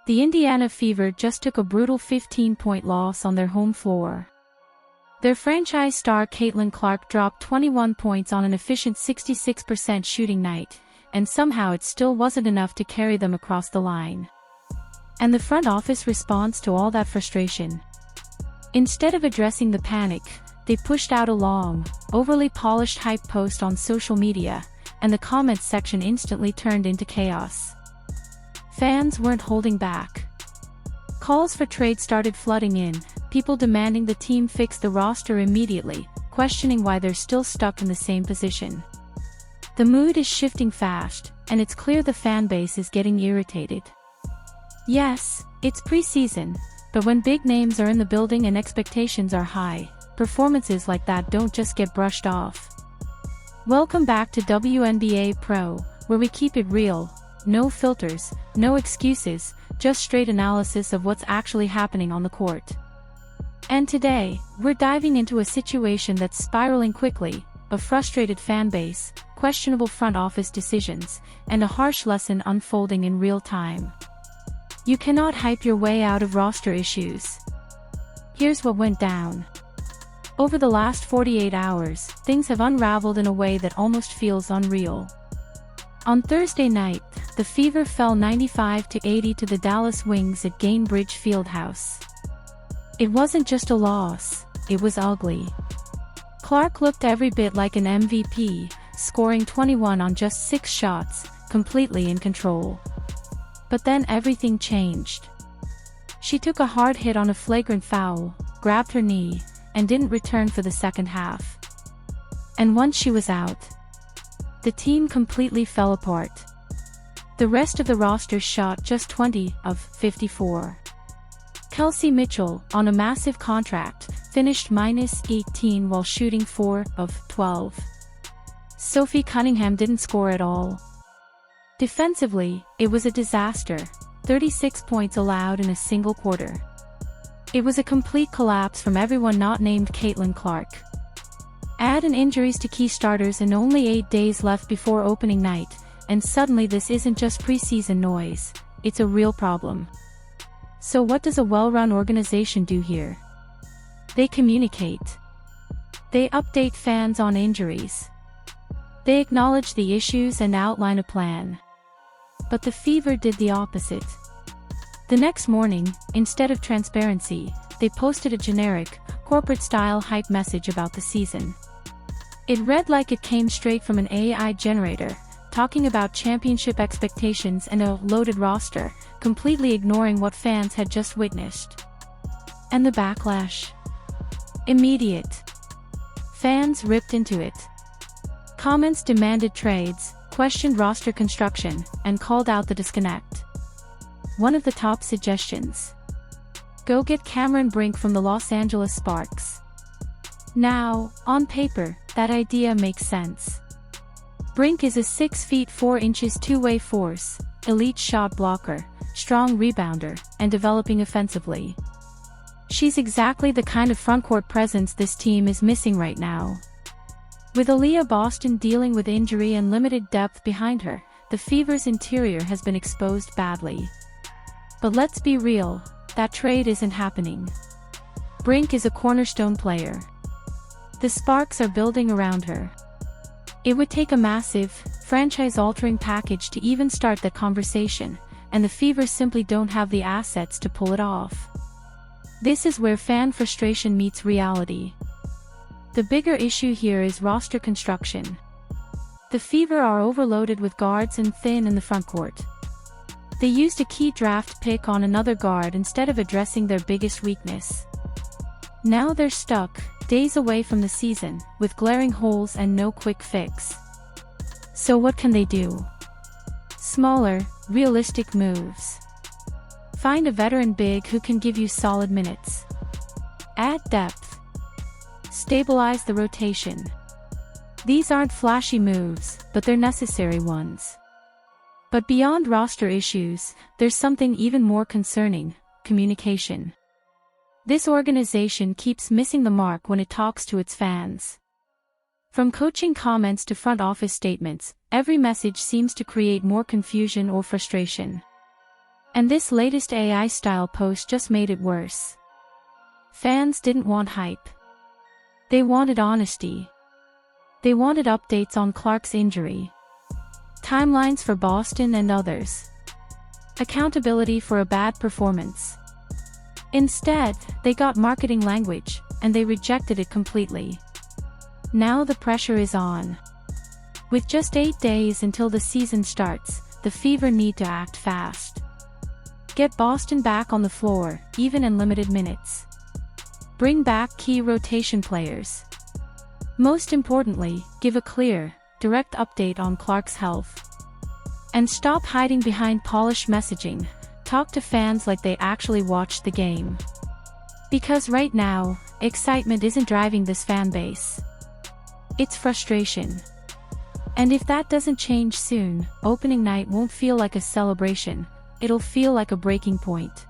The Indiana Fever just took a brutal 15-point loss on their home floor. Their franchise star Caitlin Clark dropped 21 points on an efficient 66% shooting night, and somehow it still wasn't enough to carry them across the line. And the front office response to all that frustration? Instead of addressing the panic, they pushed out a long, overly polished hype post on social media, and the comments section instantly turned into chaos. Fans weren't holding back. Calls for trade started flooding in, people demanding the team fix the roster immediately, questioning why they're still stuck in the same position. The mood is shifting fast, and it's clear the fan base is getting irritated. Yes, it's preseason, but when big names are in the building and expectations are high, performances like that don't just get brushed off. Welcome back to WNBA Pro, where we keep it real, no filters, no excuses, just straight analysis of what's actually happening on the court. And today, we're diving into a situation that's spiraling quickly, a frustrated fan base, questionable front office decisions, and a harsh lesson unfolding in real time. You cannot hype your way out of roster issues. Here's what went down. Over the last 48 hours, things have unraveled in a way that almost feels unreal. On Thursday night, the Fever fell 95-80 to the Dallas Wings at Gainbridge Fieldhouse. It wasn't just a loss, it was ugly. Clark looked every bit like an MVP, scoring 21 on just 6 shots, completely in control. But then everything changed. She took a hard hit on a flagrant foul, grabbed her knee, and didn't return for the second half. And once she was out, the team completely fell apart. The rest of the roster shot just 20 of 54. Kelsey Mitchell, on a massive contract, finished -18 while shooting 4 of 12. Sophie Cunningham didn't score at all. Defensively, it was a disaster, 36 points allowed in a single quarter. It was a complete collapse from everyone not named Caitlin Clark. Add in injuries to key starters and only 8 days left before opening night, and suddenly this isn't just preseason noise, it's a real problem. So what does a well-run organization do here? They communicate. They update fans on injuries. They acknowledge the issues and outline a plan. But the Fever did the opposite. The next morning, instead of transparency, they posted a generic, corporate-style hype message about the season. It read like it came straight from an AI generator, talking about championship expectations and a loaded roster, completely ignoring what fans had just witnessed. And the backlash? Immediate. Fans ripped into it. Comments demanded trades, questioned roster construction, and called out the disconnect. One of the top suggestions: go get Cameron Brink from the Los Angeles Sparks. Now, on paper, that idea makes sense. Brink is a 6 feet 4 inches two-way force, elite shot blocker, strong rebounder, and developing offensively. She's exactly the kind of frontcourt presence this team is missing right now. With Aaliyah Boston dealing with injury and limited depth behind her, the Fever's interior has been exposed badly. But let's be real, that trade isn't happening. Brink is a cornerstone player. The Sparks are building around her. It would take a massive, franchise-altering package to even start that conversation, and the Fever simply don't have the assets to pull it off. This is where fan frustration meets reality. The bigger issue here is roster construction. The Fever are overloaded with guards and thin in the frontcourt. They used a key draft pick on another guard instead of addressing their biggest weakness. Now they're stuck, days away from the season, with glaring holes and no quick fix. So what can they do? Smaller, realistic moves. Find a veteran big who can give you solid minutes. Add depth. Stabilize the rotation. These aren't flashy moves, but they're necessary ones. But beyond roster issues, there's something even more concerning: communication. This organization keeps missing the mark when it talks to its fans. From coaching comments to front office statements, every message seems to create more confusion or frustration. And this latest AI-style post just made it worse. Fans didn't want hype. They wanted honesty. They wanted updates on Clark's injury, timelines for Boston and others, accountability for a bad performance. Instead, they got marketing language, and they rejected it completely. Now the pressure is on. With just 8 days until the season starts, the Fever need to act fast. Get Boston back on the floor, even in limited minutes. Bring back key rotation players. Most importantly, give a clear, direct update on Clark's health. And stop hiding behind polished messaging. Talk to fans like they actually watched the game. Because right now, excitement isn't driving this fan base. It's frustration. And if that doesn't change soon, opening night won't feel like a celebration, it'll feel like a breaking point.